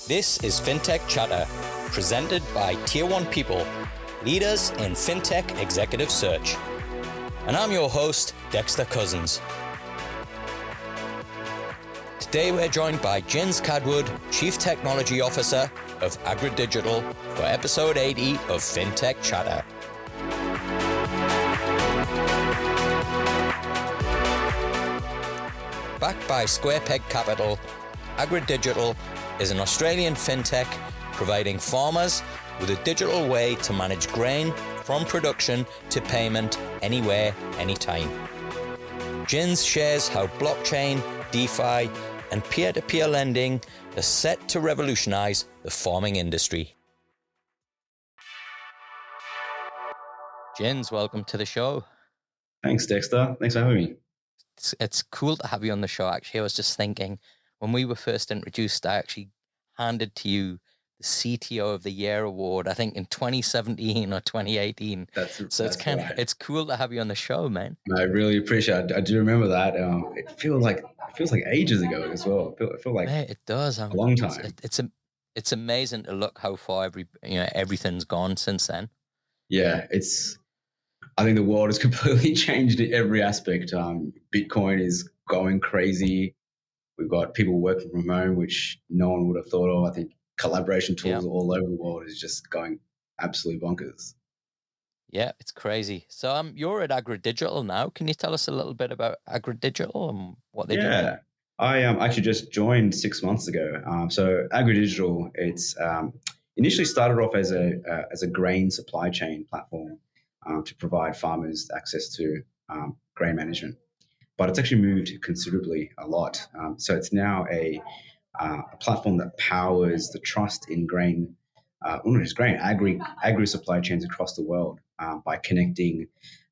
This is Fintech Chatter, presented by Tier 1 People, leaders in Fintech executive search. And I'm your host, Dexter Cousins. Today we're joined by Jins Kadwood, Chief Technology Officer of Agridigital, for episode 80 of Fintech Chatter. Backed by Square Peg Capital, Agridigital is an Australian fintech providing farmers with a digital way to manage grain from production to payment anywhere, anytime. Jins shares how blockchain, Defi, and peer-to-peer lending are set to revolutionise the farming industry. Jins, welcome to the show. Thanks, Dexter. Thanks for having me. It's cool to have you on the show, actually. I was just thinking, when we were first introduced, I actually handed to you the CTO of the Year award, I think in 2017 or 2018. It's cool to have you on the show, man. I really appreciate it. I do remember that. It feels like ages ago as well. I feel like it does. A long time. It's amazing to look how far everything's gone since then. Yeah, I think the world has completely changed in every aspect. Bitcoin is going crazy. We've got people working from home, which no one would have thought of. I think collaboration tools all over the world is just going absolutely bonkers. Yeah, it's crazy. So you're at Agridigital now. Can you tell us a little bit about Agridigital and what they do? Yeah, I actually just joined 6 months ago. So Agridigital, it's initially started off as a grain supply chain platform to provide farmers access to grain management. But it's actually moved considerably a lot. So it's now a platform that powers the trust in grain, not just grain, agri supply chains across the world by connecting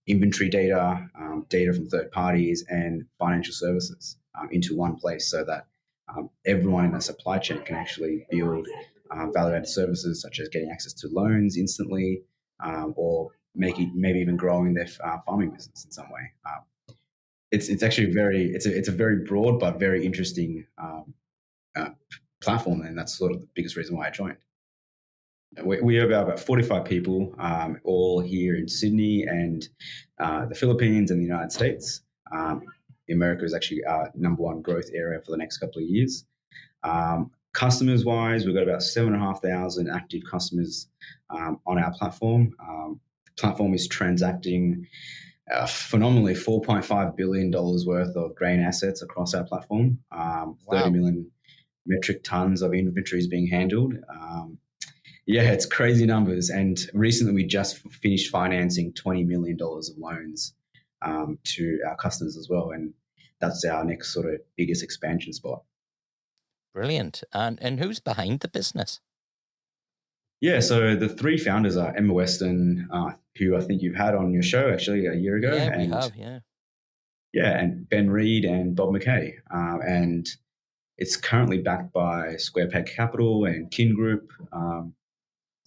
inventory data, data from third parties, and financial services into one place, so that everyone in the supply chain can actually build value-added services such as getting access to loans instantly, or maybe even growing their farming business in some way. It's actually it's a very broad but very interesting platform, and that's sort of the biggest reason why I joined. We have about 45 people, all here in Sydney and the Philippines and the United States. America is actually our number one growth area for the next couple of years. Customers wise, we've got about 7,500 active customers on our platform. The platform is transacting phenomenally $4.5 billion worth of grain assets across our platform. 30 million metric tons of inventory is being handled. It's crazy numbers. And recently we just finished financing $20 million of loans to our customers as well. And that's our next sort of biggest expansion spot. Brilliant. And who's behind the business? Yeah, so the three founders are Emma Weston, who I think you've had on your show actually a year ago. Yeah, we have. Yeah, and Ben Reed and Bob McKay. And it's currently backed by Square Peg Capital and Kin Group.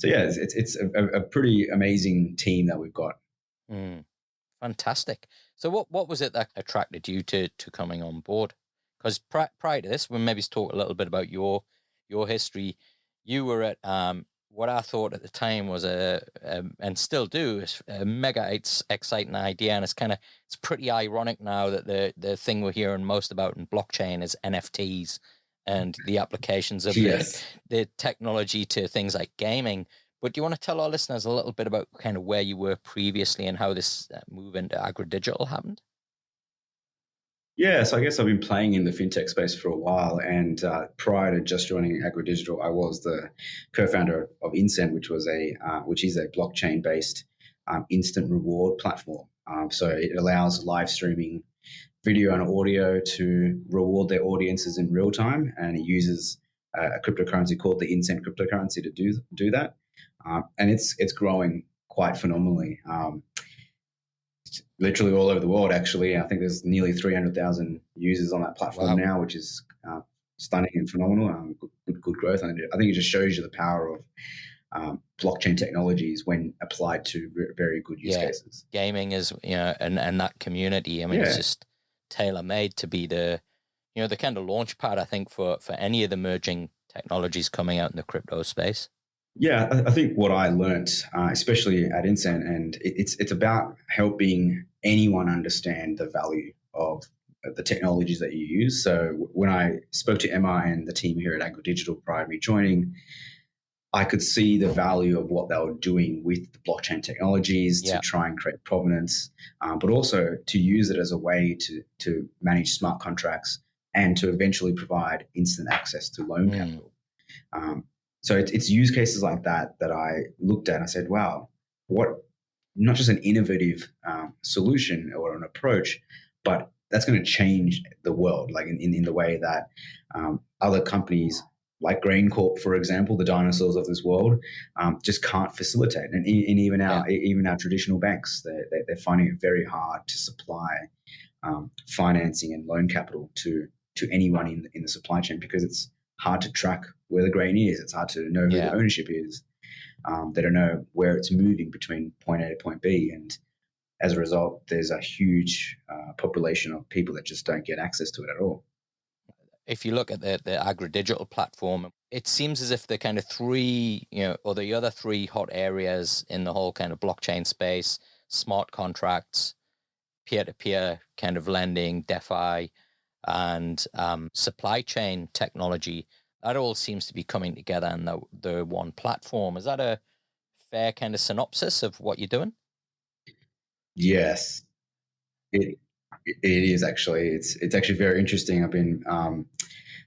It's a pretty amazing team that we've got. Fantastic. So what was it that attracted you to coming on board? Because prior to this, we'll maybe talk a little bit about your history. You were at what I thought at the time was and still do, is a mega exciting idea, and it's pretty ironic now that the thing we're hearing most about in blockchain is NFTs and the applications of the technology to things like gaming. But do you want to tell our listeners a little bit about kind of where you were previously and how this move into Agridigital happened? Yeah, so I guess I've been playing in the fintech space for a while, and prior to just joining Agridigital, I was the co-founder of Insent, which is a blockchain-based instant reward platform. So it allows live streaming video and audio to reward their audiences in real time, and it uses a cryptocurrency called the Insent cryptocurrency to do that, and it's growing quite phenomenally. Literally all over the world, actually. I think there's nearly 300,000 users on that platform now, which is stunning and phenomenal. Good growth. And I think it just shows you the power of blockchain technologies when applied to very good use cases. Gaming is, and that community, it's just tailor-made to be the the kind of launch pad, I think, for any of the emerging technologies coming out in the crypto space. Yeah, I think what I learned, especially at Incent, and it's about helping anyone understand the value of the technologies that you use. So when I spoke to Emma and the team here at Agridigital prior to me joining, I could see the value of what they were doing with the blockchain technologies to try and create provenance, but also to use it as a way to manage smart contracts and to eventually provide instant access to loan capital. So it's use cases like that I looked at and I said, wow, what, not just an innovative solution or an approach, but that's going to change the world, like in the way that other companies like Grain Corp, for example, the dinosaurs of this world, just can't facilitate. And even our traditional banks, they're finding it very hard to supply financing and loan capital to anyone in the supply chain, because it's hard to track where the grain is. It's hard to know who the ownership is. They don't know where it's moving between point A to point B. And as a result, there's a huge population of people that just don't get access to it at all. If you look at the Agridigital platform, it seems as if the kind of three, or the other three hot areas in the whole kind of blockchain space, smart contracts, peer-to-peer kind of lending, Defi, and supply chain technology, that all seems to be coming together in the one platform. Is that a fair kind of synopsis of what you're doing? Yes, it is actually. It's actually very interesting. I've been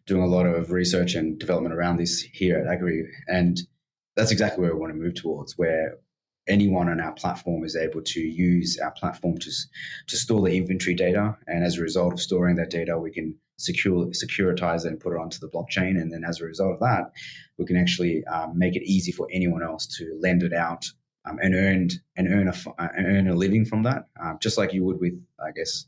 doing a lot of research and development around this here at Agri, and that's exactly where we want to move towards, where anyone on our platform is able to use our platform to store the inventory data, and as a result of storing that data, we can securitize it and put it onto the blockchain, and then as a result of that, we can actually make it easy for anyone else to lend it out and earn a living from that, just like you would with, I guess,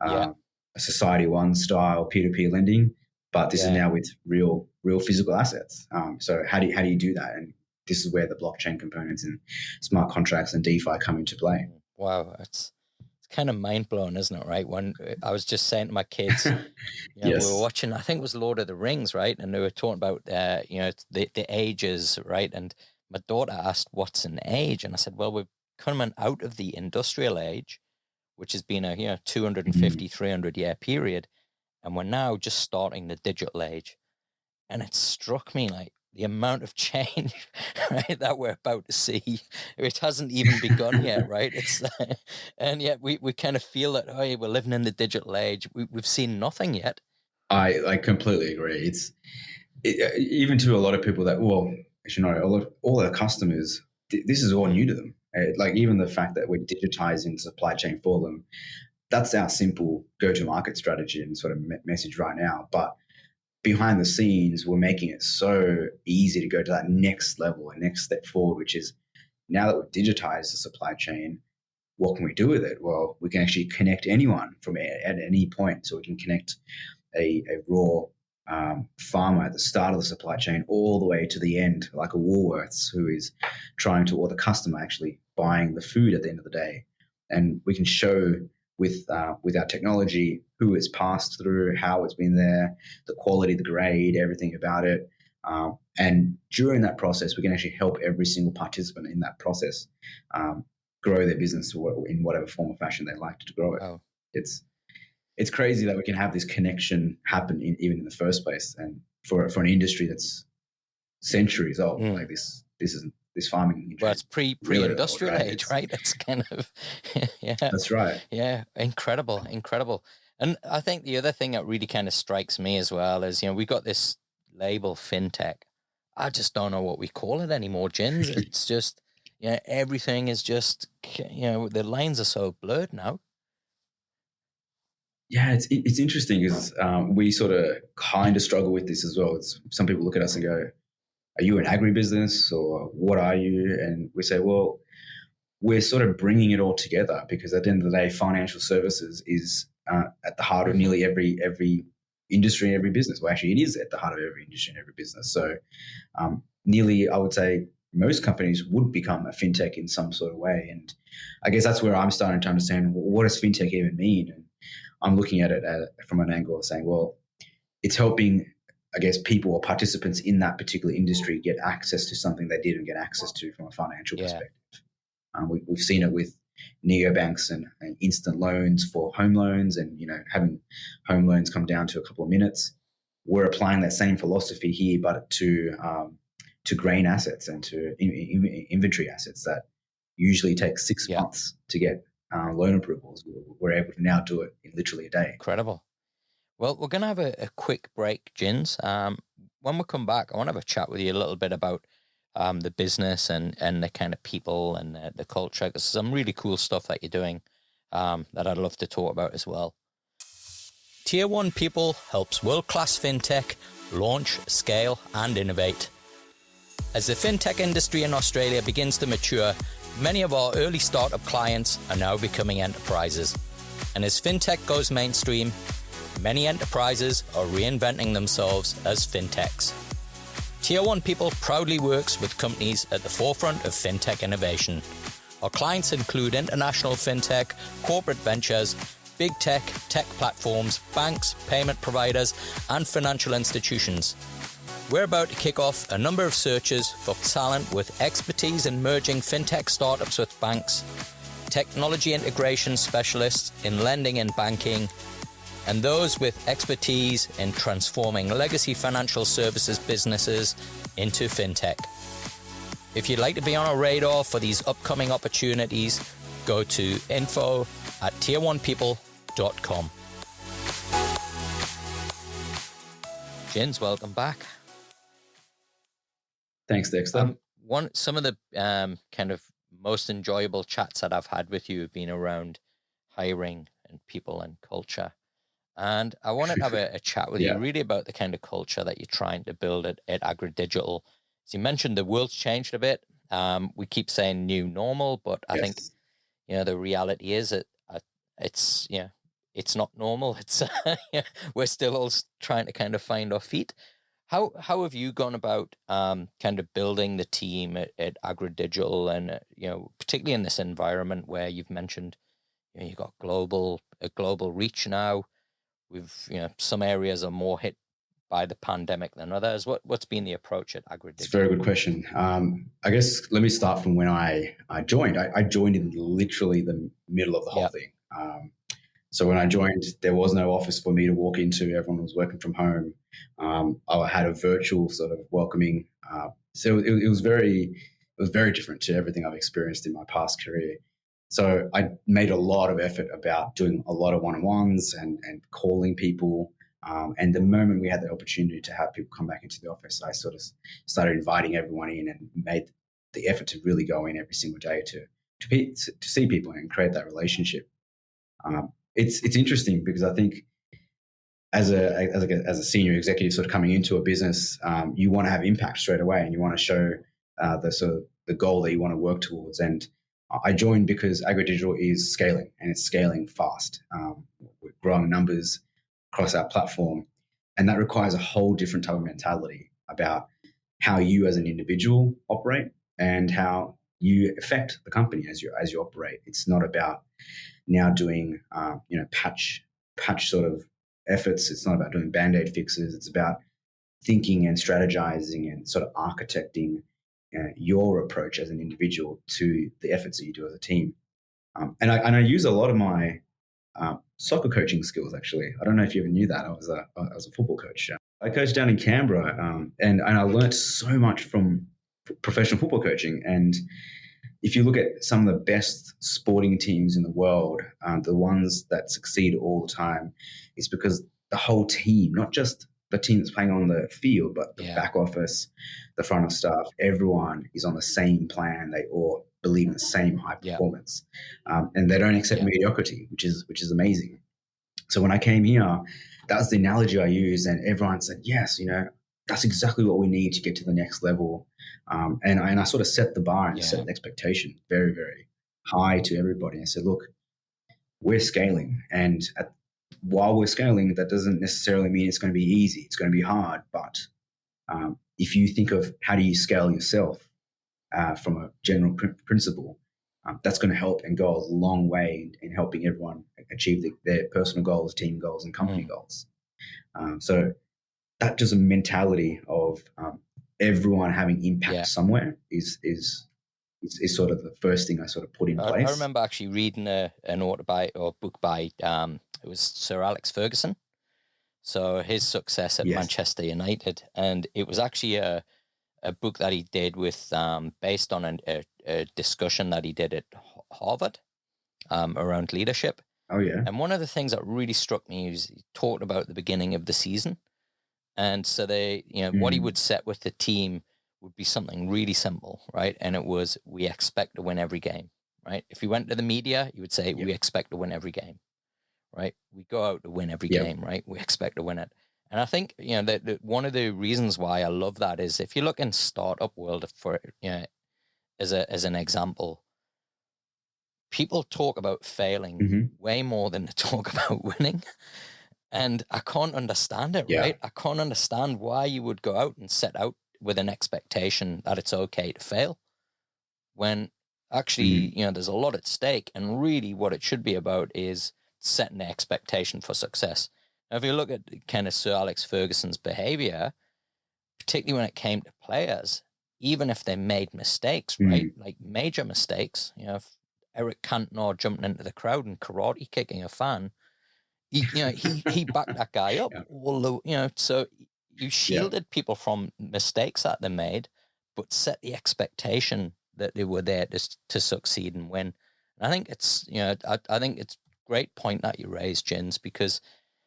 a Society One style peer-to-peer lending. But this is now with real physical assets. So how do you do that? And this is where the blockchain components and smart contracts and DeFi come into play. Wow, it's kind of mind blowing, isn't it? Right? When I was just saying to my kids, Yes. we were watching, I think it was Lord of the Rings, right? And they were talking about the ages, right? And my daughter asked, "What's an age?" And I said, "Well, we're coming out of the industrial age, which has been a 250, 300 year period, and we're now just starting the digital age." And it struck me like the amount of change, right, that we're about to see. It hasn't even begun yet, right? It's and yet we kind of feel that, oh, we're living in the digital age. We've seen nothing yet. I completely agree. Even to a lot of people that, well, all our customers, this is all new to them. Like even the fact that we're digitizing supply chain for them, that's our simple go-to-market strategy and sort of message right now. But behind the scenes, we're making it so easy to go to that next level and next step forward, which is now that we've digitized the supply chain, what can we do with it? Well, we can actually connect anyone from at any point. So we can connect a raw farmer at the start of the supply chain all the way to the end, like a Woolworths who is trying to, or the customer actually buying the food at the end of the day. And we can show with our technology who it's passed through, how it's been there, the quality, the grade, everything about it. And during that process, we can actually help every single participant in that process grow their business in whatever form or fashion they like to grow it. Oh. It's crazy that we can have this connection happen even in the first place, and for an industry that's centuries old, like this farming industry. Well, it's pre-industrial age, right? It's kind of That's right. Yeah, incredible. And I think the other thing that really kind of strikes me as well is, we got this label Fintech. I just don't know what we call it anymore, Jins. It's just, everything is just, the lines are so blurred now. Yeah, it's interesting because we sort of kind of struggle with this as well. Some people look at us and go, "Are you an agribusiness or what are you?" And we say, well, we're sort of bringing it all together because at the end of the day, financial services is at the heart of nearly every industry and every business. Well, actually, it is at the heart of every industry and every business. So nearly, I would say, most companies would become a fintech in some sort of way. And I guess that's where I'm starting to understand, what does fintech even mean? And I'm looking at it from an angle of saying, well, it's helping, I guess, people or participants in that particular industry get access to something they didn't get access to from a financial perspective. We've seen it with neobanks and instant loans for home loans, and having home loans come down to a couple of minutes. We're applying that same philosophy here, but to grain assets and to inventory assets that usually take 6 months to get loan approvals. We're able to now do it in literally a day. Incredible. Well, we're going to have a quick break, Jins. When we come back, I want to have a chat with you a little bit about the business and the kind of people and the culture. There's some really cool stuff that you're doing that I'd love to talk about as well. Tier 1 People helps world-class fintech launch, scale, and innovate. As the fintech industry in Australia begins to mature, many of our early startup clients are now becoming enterprises. And as fintech goes mainstream, many enterprises are reinventing themselves as fintechs. Tier 1 People proudly works with companies at the forefront of fintech innovation. Our clients include international fintech, corporate ventures, big tech platforms, banks, payment providers, and financial institutions. We're about to kick off a number of searches for talent with expertise in merging fintech startups with banks, technology integration specialists in lending and banking, and those with expertise in transforming legacy financial services businesses into fintech. If you'd like to be on our radar for these upcoming opportunities, go to info@tier1people.com. Jins, welcome back. Thanks, Dexter. Some of the kind of most enjoyable chats that I've had with you have been around hiring and people and culture. And I wanted to have a chat with you really about the kind of culture that you're trying to build at Agridigital. So you mentioned the world's changed a bit. We keep saying new normal, but I think, the reality is that it's not normal. It's we're still all trying to kind of find our feet. How have you gone about kind of building the team at Agridigital, and particularly in this environment where you've mentioned you've got a global reach now? We've some areas are more hit by the pandemic than others. What's been the approach at Agridigital? It's a very good question. I guess let me start from when I joined. I joined in literally the middle of the whole thing. So when I joined, there was no office for me to walk into. Everyone was working from home. I had a virtual sort of welcoming. So it was very different to everything I've experienced in my past career. So I made a lot of effort about doing a lot of one-on-ones and calling people. And the moment we had the opportunity to have people come back into the office, I sort of started inviting everyone in and made the effort to really go in every single day to see people and create that relationship. It's interesting because I think as a senior executive sort of coming into a business, you want to have impact straight away, and you want to show the goal that you want to work towards. And I joined because Agridigital is scaling, and it's scaling fast. We're growing numbers across our platform, and that requires a whole different type of mentality about how you as an individual operate and how you affect the company as you operate. It's not about now doing patch sort of efforts. It's not about doing band-aid fixes. It's about thinking and strategizing and sort of architecting your approach as an individual to the efforts that you do as a team. And I use a lot of my soccer coaching skills, actually. I don't know if you ever knew that. I was a football coach. I coached down in Canberra, and I learnt so much from professional football coaching. And if you look at some of the best sporting teams in the world, the ones that succeed all the time, is because the whole team, not just the team that's playing on the field, but the back office, the front of staff, everyone is on the same plan. They all believe in the same high performance, and they don't accept mediocrity, which is amazing. So when I came here, that was the analogy I used, and everyone said, yes, that's exactly what we need to get to the next level. And I sort of set the bar and set an expectation very, very high to everybody. I said, look, we're scaling, and while we're scaling, that doesn't necessarily mean it's going to be easy. It's going to be hard. But if you think of how do you scale yourself from a general principle, that's going to help and go a long way in helping everyone achieve their personal goals, team goals, and company goals. So that just a mentality of everyone having impact Yeah. somewhere is sort of the first thing I sort of put in I place. remember actually reading an autobi or book by it was Sir Alex Ferguson. So his success at Yes. Manchester United, and it was actually a book that he did with based on a discussion that he did at Harvard around leadership. Oh yeah. And one of the things that really struck me was he talked about the beginning of the season. And so what he would set with the team would be something really simple, right? And it was, we expect to win every game, right? If you went to the media, you would say, Yep. we expect to win every game, right? We go out to win every Yep. game, right? We expect to win it. And I think, that one of the reasons why I love that is if you look in startup world for, as an example, people talk about failing way more than they talk about winning. And I can't understand it, Yeah. right? I can't understand why you would go out and set out with an expectation that it's okay to fail when actually, there's a lot at stake. And really what it should be about is setting the expectation for success. Now, if you look at kind of Sir Alex Ferguson's behavior, particularly when it came to players, even if they made mistakes, right? Like major mistakes, if Eric Cantona jumping into the crowd and karate kicking a fan, he backed that guy up. Yeah. So you shielded people from mistakes that they made, but set the expectation that they were there to succeed and win. And I think it's, I think it's a great point that you raised, Jins, because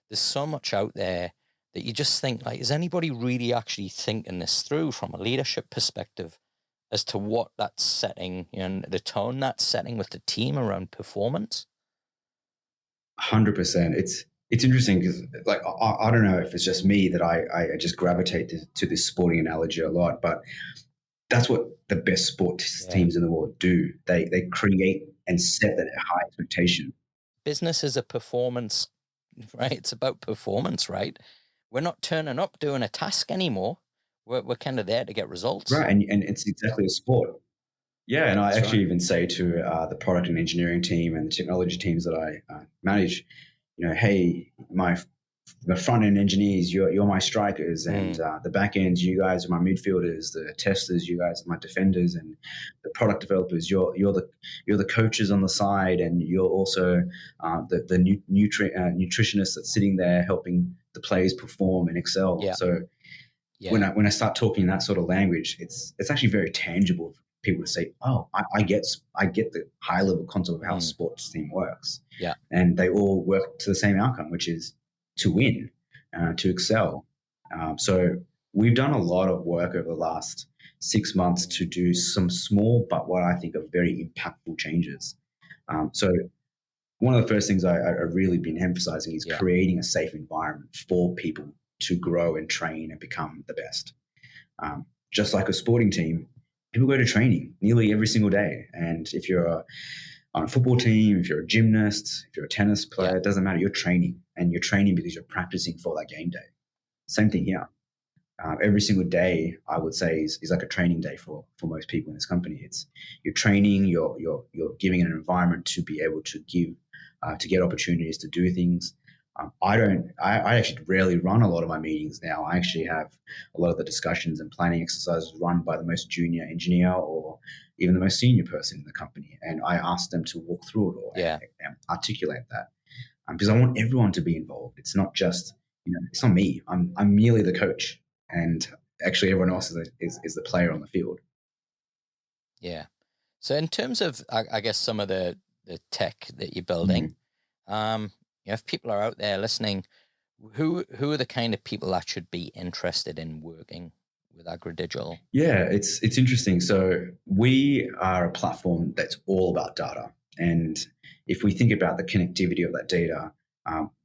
there's so much out there that you just think, like, is anybody really actually thinking this through from a leadership perspective as to what that's setting, and the tone that's setting with the team around performance? 100%. It's interesting because, like, I don't know if it's just me that I just gravitate to this sporting analogy a lot, but that's what the best sports teams in the world do. They create and set that high expectation. Business is a performance, right? It's about performance, right? We're not turning up doing a task anymore. We're kind of there to get results. Right, and it's exactly a sport. Yeah, and I actually even say to the product and engineering team and the technology teams that I manage, hey, the front end engineers, you're my strikers, and the back end, you guys are my midfielders. The testers, you guys are my defenders, and the product developers, you're the coaches on the side, and you're also the nutritionist that's sitting there helping the players perform and excel. Yeah. So when I start talking that sort of language, it's actually very tangible for people to say, oh, I get the high level concept of how a sports team works. Yeah. And they all work to the same outcome, which is to win, to excel. So we've done a lot of work over the last 6 months to do some small, but what I think are very impactful changes. So one of the first things I've really been emphasizing is creating a safe environment for people to grow and train and become the best. Just like a sporting team, people go to training nearly every single day. And if you're on a football team, if you're a gymnast, if you're a tennis player, it doesn't matter. You're training, and you're training because you're practicing for that game day. Same thing here. Every single day, I would say, is like a training day for most people in this company. It's you're training, you're giving an environment to be able to give, to get opportunities to do things. I actually rarely run a lot of my meetings now. I actually have a lot of the discussions and planning exercises run by the most junior engineer or even the most senior person in the company. And I ask them to walk through it all and articulate that. Because I want everyone to be involved. It's not just, it's not me. I'm merely the coach. And actually everyone else is the player on the field. Yeah. So in terms of, I guess, some of the tech that you're building, if people are out there listening, who are the kind of people that should be interested in working with Agridigital? Yeah, it's interesting. So we are a platform that's all about data. And if we think about the connectivity of that data,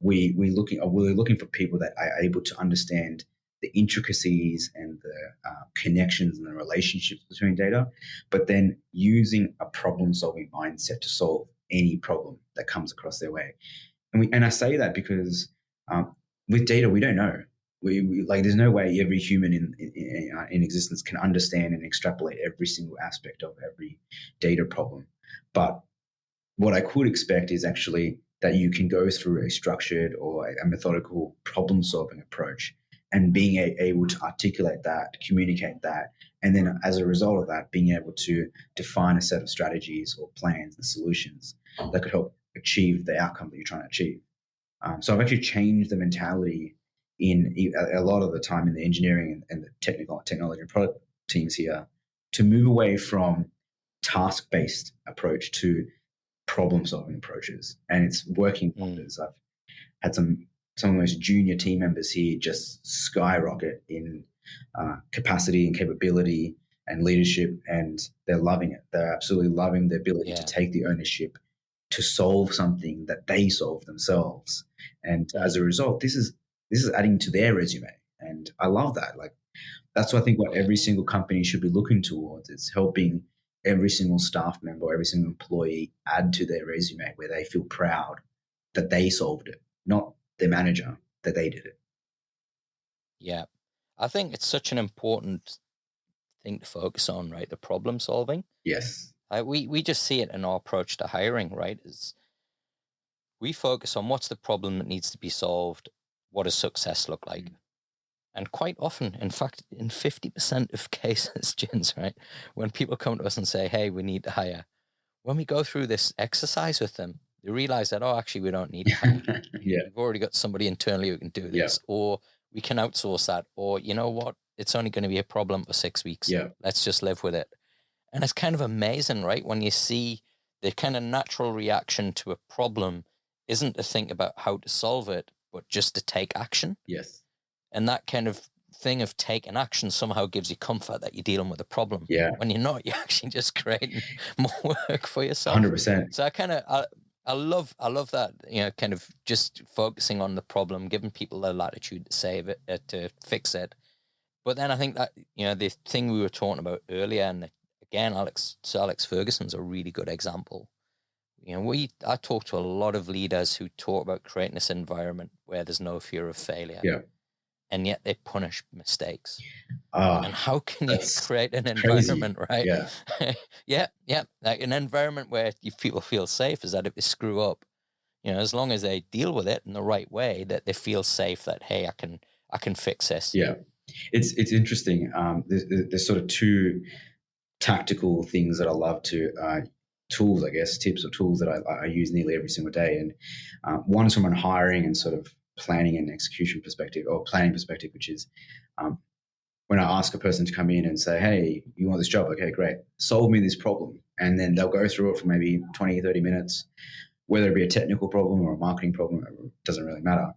we're looking for people that are able to understand the intricacies and the connections and the relationships between data, but then using a problem-solving mindset to solve any problem that comes across their way. And I say that because with data, we don't know. We like there's no way every human in existence can understand and extrapolate every single aspect of every data problem. But what I could expect is actually that you can go through a structured or a methodical problem-solving approach and being able to articulate that, communicate that, and then as a result of that, being able to define a set of strategies or plans and solutions that could help achieve the outcome that you're trying to achieve. So I've actually changed the mentality in a lot of the time in the engineering and the technology and product teams here to move away from task-based approach to problem-solving approaches, and it's working wonders. I've had some of the most junior team members here just skyrocket in capacity and capability and leadership, and they're loving it. They're absolutely loving the ability to take the ownership to solve something that they solve themselves, and as a result, this is adding to their resume, and I love that. Like, that's what I think what every single company should be looking towards. It's helping every single staff member or every single employee add to their resume where they feel proud that they solved it, not their manager, that they did it. Yeah. I think it's such an important thing to focus on, right? The problem solving. Yes. We just see it in our approach to hiring, right? Is we focus on what's the problem that needs to be solved, what does success look like? And quite often, in fact, in 50% of cases, Jins, right, when people come to us and say, hey, we need to hire, when we go through this exercise with them, they realize that, oh, actually, we don't need to hire. We've already got somebody internally who can do this, or we can outsource that, or you know what, it's only going to be a problem for 6 weeks. Let's just live with it. And it's kind of amazing, right, when you see the kind of natural reaction to a problem isn't to think about how to solve it, but just to take action. Yes. And that kind of thing of taking action somehow gives you comfort that you're dealing with a problem. Yeah. When you're not, you're actually just creating more work for yourself. 100%. So I love that, you know, kind of just focusing on the problem, giving people the latitude to save it, to fix it. But then I think that, you know, the thing we were talking about earlier, and again, Alex Ferguson's a really good example. You know, I talk to a lot of leaders who talk about creating this environment where there's no fear of failure. Yeah. And yet they punish mistakes. And how can you create an environment, right? Yeah. yeah. Like an environment where people feel safe is that if they screw up, you know, as long as they deal with it in the right way, that they feel safe that, hey, I can fix this. Yeah. It's interesting. There's sort of two tactical things that I love to tools, I guess, tips or tools that I use nearly every single day. And one's from a hiring and sort of planning and execution perspective, or planning perspective, which is when I ask a person to come in and say, hey, you want this job? Okay, great. Solve me this problem. And then they'll go through it for maybe 20, 30 minutes, whether it be a technical problem or a marketing problem, it doesn't really matter.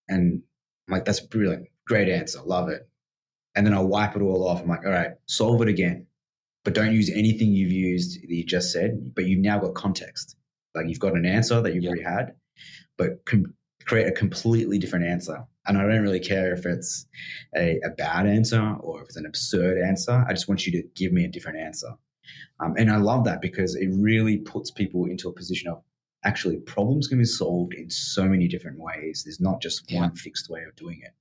And I'm like, that's brilliant. Great answer. Love it. And then I'll wipe it all off. I'm like, all right, solve it again. But don't use anything you've used that you just said, but you've now got context. Like, you've got an answer that you've already had, but create a completely different answer. And I don't really care if it's a bad answer or if it's an absurd answer. I just want you to give me a different answer. And I love that because it really puts people into a position of actually problems can be solved in so many different ways. There's not just one fixed way of doing it.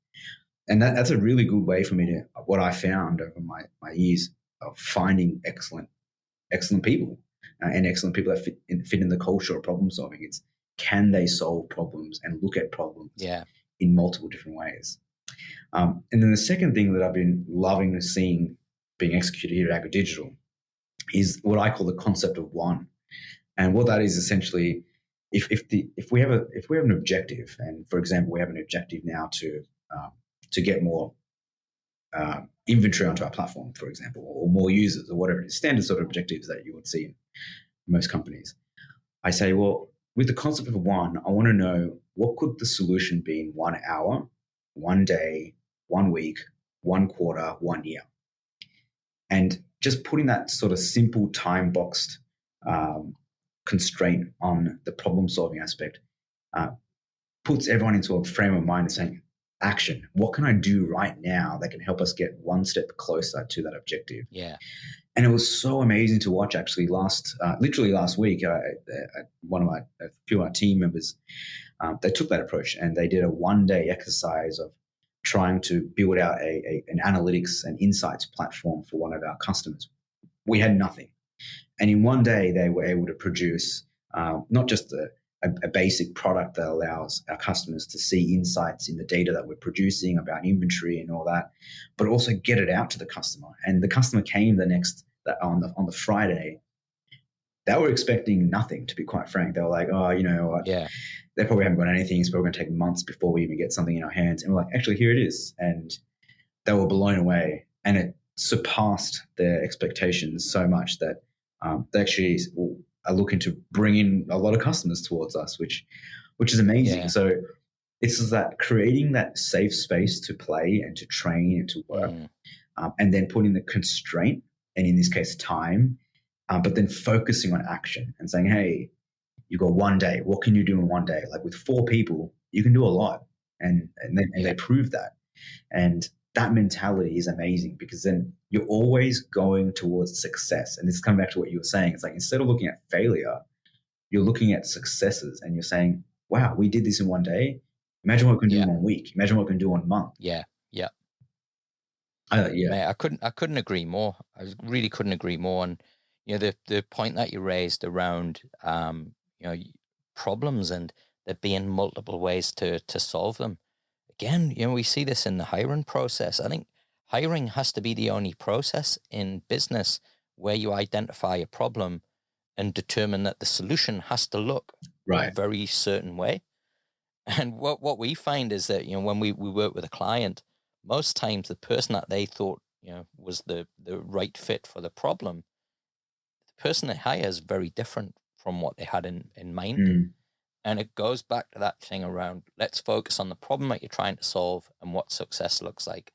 And that's a really good way for me to, what I found over my years of finding excellent people and excellent people that fit in the culture of problem solving. It's, can they solve problems and look at problems in multiple different ways? And then the second thing that I've been loving seeing being executed here at Agridigital is what I call the concept of one. And what that is essentially, if we have an objective, and for example, we have an objective now to get more inventory onto our platform, for example, or more users, or whatever it is, standard sort of objectives that you would see in most companies. I say, well, with the concept of one, I want to know what could the solution be in 1 hour, 1 day, 1 week, 1 quarter, 1 year. And just putting that sort of simple time-boxed constraint on the problem-solving aspect puts everyone into a frame of mind of saying, action. What can I do right now that can help us get one step closer to that objective? Yeah. And it was so amazing to watch. Actually, literally last week, a few of our team members, they took that approach and they did a 1-day exercise of trying to build out an analytics and insights platform for one of our customers. We had nothing, and in 1 day, they were able to produce not just a a basic product that allows our customers to see insights in the data that we're producing about inventory and all that, but also get it out to the customer. And the customer came on the Friday. They were expecting nothing, to be quite frank. They were like, oh, Yeah. they probably haven't got anything. It's probably going to take months before we even get something in our hands. And we're like, actually, here it is. And they were blown away. And it surpassed their expectations so much that they actually are looking to bring in a lot of customers towards us, which is amazing. Yeah. So it's just that creating that safe space to play and to train and to work, and then putting the constraint, and in this case, time, but then focusing on action and saying, hey, you've got one day. What can you do in one day? Like with 4 people, you can do a lot. And they prove that. And that mentality is amazing, because then you're always going towards success. And this is coming back to what you were saying. It's like, instead of looking at failure, you're looking at successes and you're saying, wow, we did this in one day. Imagine what we can do in 1 week. Imagine what we can do in 1 month. Yeah. Yeah. Mate, I couldn't agree more. I really couldn't agree more. And the point that you raised around problems and there being multiple ways to solve them. Again, we see this in the hiring process. I think hiring has to be the only process in business where you identify a problem and determine that the solution has to look a very certain way. And what we find is that, when we work with a client, most times the person that they thought, was the right fit for the problem, the person they hire is very different from what they had in mind. And it goes back to that thing around, let's focus on the problem that you're trying to solve and what success looks like.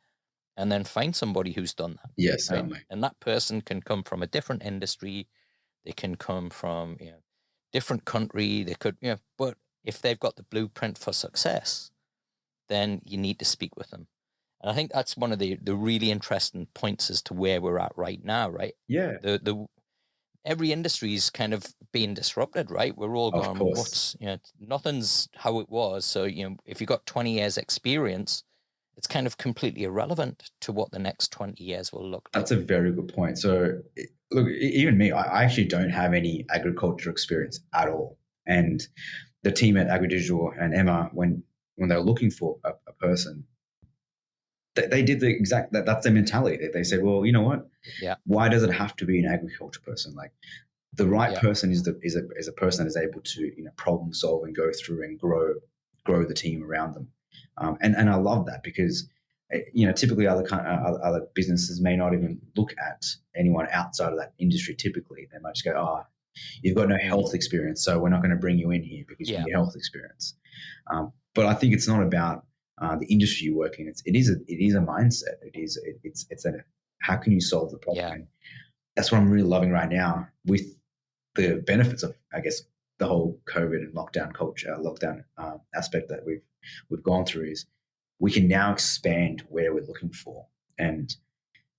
And then find somebody who's done that. Yes, right? certainly. And that person can come from a different industry. They can come from, different country. They could, but if they've got the blueprint for success, then you need to speak with them. And I think that's one of the really interesting points as to where we're at right now, right? Yeah. Every industry is kind of being disrupted, right? We're all going, well, nothing's how it was. So, if you've got 20 years experience, it's kind of completely irrelevant to what the next 20 years will look like. That's a very good point. So look, even me, I actually don't have any agriculture experience at all. And the team at Agridigital and Emma, when they were looking for a person, they did the exact, that's their mentality. They said, well, you know what? Yeah. Why does it have to be an agriculture person? Like, the right person is a person that is able to problem solve and go through and grow the team around them. And I love that, because typically other businesses may not even look at anyone outside of that industry. Typically, they might just go, "Oh, you've got no health experience, so we're not going to bring you in here because you need health experience." But I think it's not about the industry you work in. It is a mindset. It's a, how can you solve the problem? Yeah. And that's what I'm really loving right now with the benefits of, I guess, the whole COVID and lockdown aspect that we've gone through, is we can now expand where we're looking for. And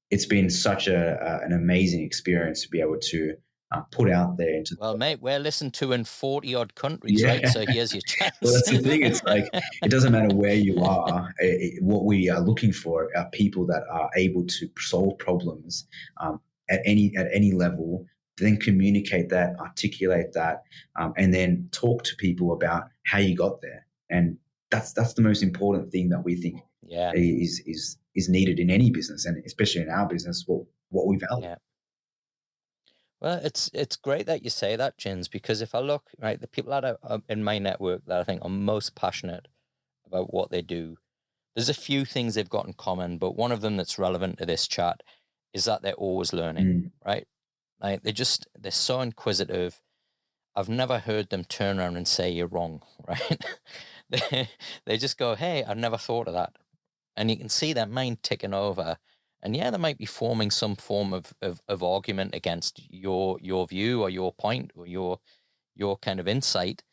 it's been such an amazing experience to be able to put out there into. Well, mate, we're listened to in 40 odd countries, right? So here's your chance. Well, that's the thing. It's like, it doesn't matter where you are. What we are looking for are people that are able to solve problems at any level, then communicate that, articulate that, and then talk to people about how you got there. And that's the most important thing that we think is needed in any business, and especially in our business, what we value. Yeah. Well, it's great that you say that, Jins, because if I look, right, the people that are in my network that I think are most passionate about what they do, there's a few things they've got in common, but one of them that's relevant to this chat is that they're always learning, right? Like they're so inquisitive. I've never heard them turn around and say you're wrong, right? They just go, hey, I've never thought of that. And you can see their mind ticking over. And yeah, they might be forming some form of argument against your view or your point or your kind of insight,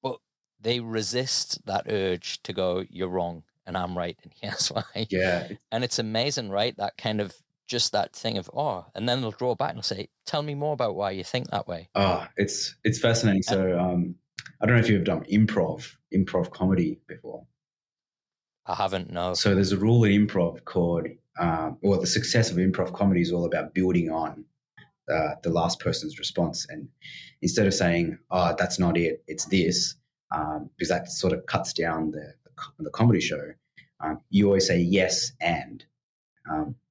but they resist that urge to go, you're wrong and I'm right, and here's why. Yeah. And it's amazing, right? That kind of just that thing of, and then they'll draw back and say, tell me more about why you think that way. It's fascinating. So I don't know if you've done improv comedy before. I haven't, no. So there's a rule in improv called, the success of improv comedy is all about building on. the last person's response. And instead of saying, "Oh, that's not it, it's this," because that sort of cuts down the comedy show, you always say yes and.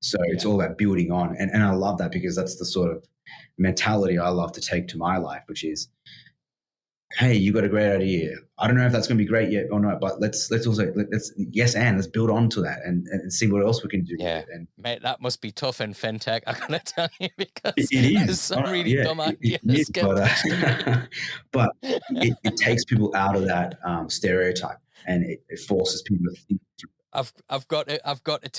So it's Yeah. all about building on, and I love that because that's the sort of mentality I love to take to my life, which is, hey, you got a great idea. I don't know if that's going to be great yet or not, but let's also let's yes and let's build on to that and see what else we can do with Yeah. it. And Mate, that must be tough in fintech, I gotta tell you, because it there's is, some really yeah, dumb it ideas is, get pitched to me. but it takes people out of that stereotype, and it forces people to think. I've got to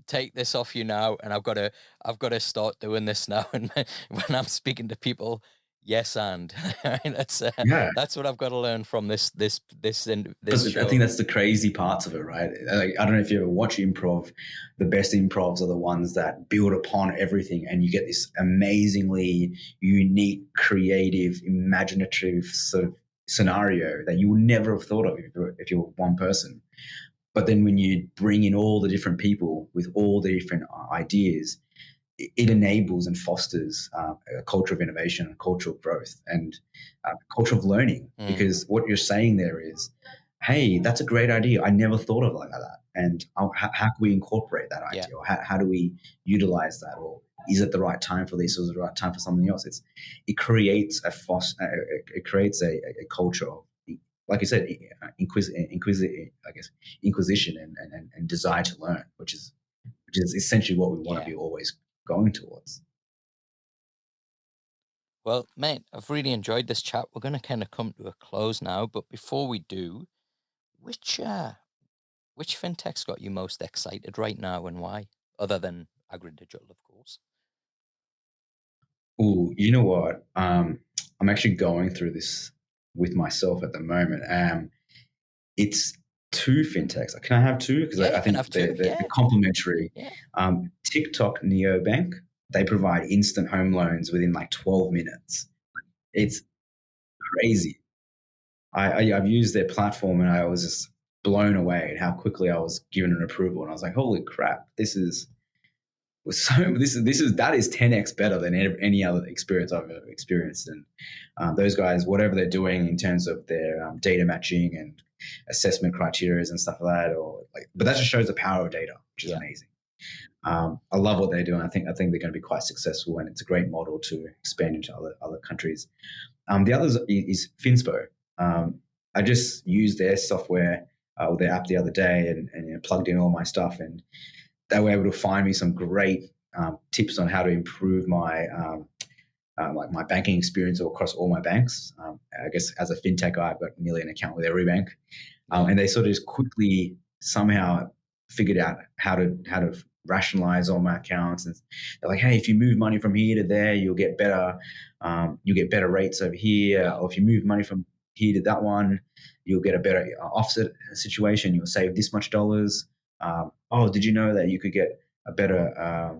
take this off you now, and I've got to start doing this now. And when I'm speaking to people, yes, and Yeah, that's what I've got to learn from this but I think show. that's the crazy parts of it, right? Like, I don't know if you ever watch improv. The best improvs are the ones that build upon everything, and you get this amazingly unique, creative, imaginative sort of scenario that you would never have thought of if you were one person. But then when you bring in all the different people with all the different ideas, it enables and fosters a culture of innovation, a culture of growth, and a culture of learning. Mm, Because what you're saying there is, hey, that's a great idea. I never thought of it like that. And how can we incorporate that yeah, idea? Or how do we utilize that? Or is it the right time for this? Or is it the right time for something else? It creates it creates a culture of, like you said, inquisition and desire to learn, which is essentially what we want to yeah. be always going towards. Well, mate, I've really enjoyed this chat. We're going to kind of come to a close now, but before we do, which fintech's got you most excited right now, and why? Other than Agridigital, of course. Oh, you know what? I'm actually going through this with myself at the moment. It's two fintechs. Can I have two? Because Yeah, I you can think have two. they're Yeah, complementary. yeah. TikTok Neobank, they provide instant home loans within like 12 minutes. It's crazy. I've used their platform and I was just blown away at how quickly I was given an approval. And I was like, holy crap, that is 10x better than any other experience I've ever experienced. And those guys, whatever they're doing in terms of their data matching and assessment criteria and stuff like that, but that just shows the power of data, which is Yeah. amazing. I love what they're doing. I think they're going to be quite successful, and it's a great model to expand into other countries. The other is Finspo. I just used their software or their app the other day and plugged in all my stuff, and they were able to find me some great tips on how to improve my like my banking experience across all my banks. I guess as a fintech guy, I've got nearly an account with every bank, Yeah. and they sort of just quickly somehow figured out how to rationalize all my accounts. And they're like, hey, if you move money from here to there, you'll get better rates over here. Yeah. Or if you move money from here to that one, you'll get a better offset situation. You'll save this much dollars. Oh, did you know that you could get a better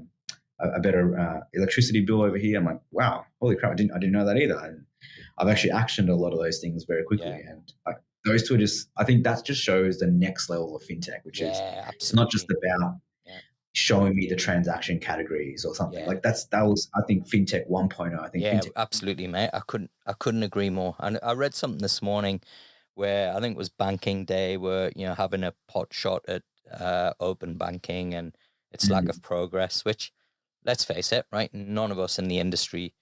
electricity bill over here? I'm like, wow, holy crap! I didn't know that either. And I've actually actioned a lot of those things very quickly. Yeah. And those two are just, I think that just shows the next level of fintech, which is Yeah, it's not just absolutely. about Yeah. showing me the transaction categories or something. Yeah. Like that was, I think, fintech 1.0. I think Yeah, fintech. absolutely, mate. I couldn't agree more. And I read something this morning where I think it was banking day, where having a pot shot at open banking and its lack of progress. Which, let's face it, right? None of us in the industry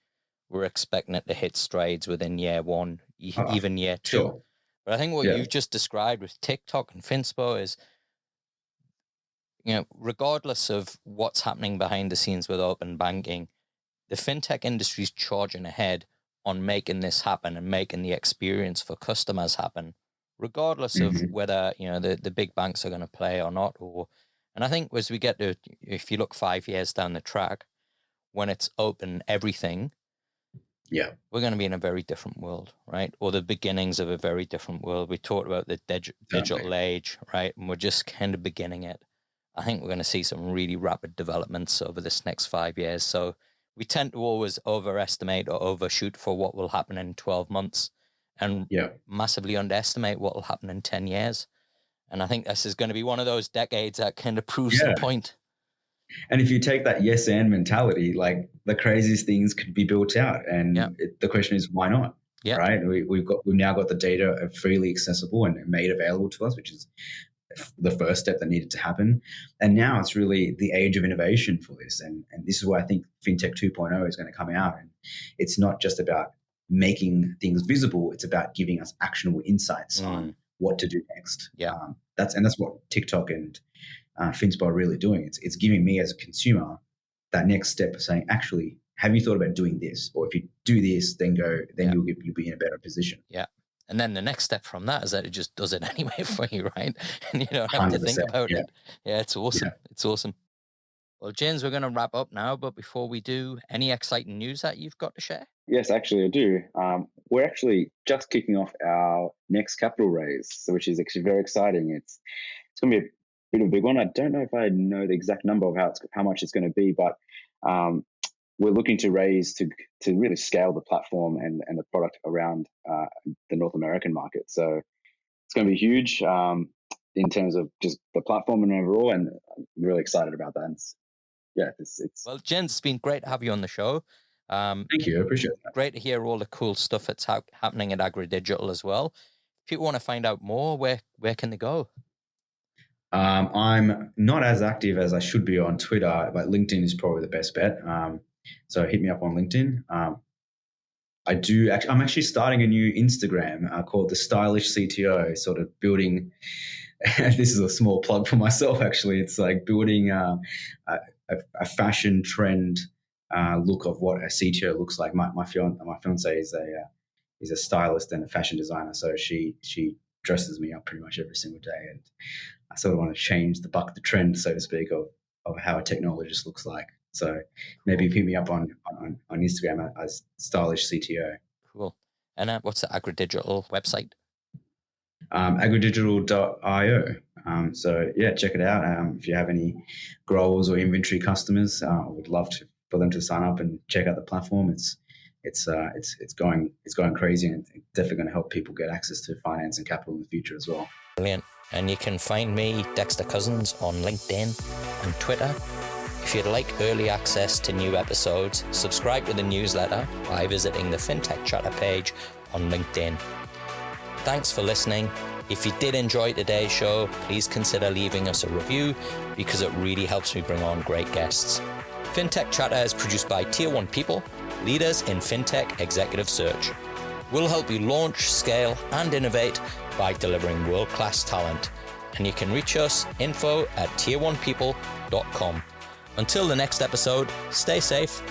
were expecting it to hit strides within year one, Oh, even year two. sure. But I think what Yeah. you've just described with TikTok and Finspo is, regardless of what's happening behind the scenes with open banking, the fintech industry is charging ahead on making this happen and making the experience for customers happen, regardless of Mm-hmm. whether the big banks are going to play or not. And I think as we get to, if you look 5 years down the track, when it's open everything, Yeah. we're going to be in a very different world, right? Or the beginnings of a very different world. We talked about the Certainly. digital age, right? And we're just kind of beginning it. I think we're going to see some really rapid developments over this next 5 years. So we tend to always overestimate or overshoot for what will happen in 12 months and Yeah. massively underestimate what will happen in 10 years. And I think this is going to be one of those decades that kind of proves the Yeah. point. And if you take that yes and mentality, like the craziest things could be built out. Yeah. And the question is, why not? Yeah. Right? We've now got the data freely accessible and made available to us, which is the first step that needed to happen. And now it's really the age of innovation for this. And this is where I think FinTech 2.0 is going to come out. And it's not just about making things visible, it's about giving us actionable insights on what to do next. Yeah. That's what TikTok and Finspo are really doing. It's giving me as a consumer that next step of saying, actually, have you thought about doing this? Or if you do this, then you'll be in a better position. Yeah. And then the next step from that is that it just does it anyway for you, right? And you don't have to think about it. Yeah, it's awesome. Yeah. It's awesome. Well, Jins, we're going to wrap up now, but before we do, any exciting news that you've got to share? Yes, actually, I do. We're actually just kicking off our next capital raise, which is actually very exciting. It's going to be a bit of a big one. I don't know if I know the exact number of how much it's going to be, but we're looking to raise to really scale the platform and the product around the North American market. So it's going to be huge in terms of just the platform and overall, and I'm really excited about that. It's well, Jins, it's been great to have you on the show. Thank you. I appreciate that. Great to hear all the cool stuff that's happening at Agridigital as well. If people want to find out more, where can they go? I'm not as active as I should be on Twitter, but LinkedIn is probably the best bet. So hit me up on LinkedIn. I'm actually starting a new Instagram called The Stylish CTO, sort of building, this is a small plug for myself actually, it's like building a fashion trend look of what a CTO looks like. My fiance is a stylist and a fashion designer, so she dresses me up pretty much every single day, and I sort of want to change the trend, so to speak, of how a technologist looks like. So maybe hit me up on Instagram as Stylish CTO. Cool. And what's the Agridigital website? Agridigital.io. So yeah, check it out. If you have any growers or inventory customers, I would love for them to sign up and check out the platform. It's going crazy, and it's definitely going to help people get access to finance and capital in the future as well. Brilliant. And you can find me, Dexter Cousins, on LinkedIn and Twitter. If you'd like early access to new episodes, subscribe to the newsletter by visiting the Fintech Chatter page on LinkedIn. Thanks for listening. If you did enjoy today's show, please consider leaving us a review because it really helps me bring on great guests. Fintech Chatter is produced by Tier 1 people, leaders in fintech executive search. We'll help you launch, scale, and innovate by delivering world-class talent. And you can reach us info@tier1people.com. Until the next episode, stay safe.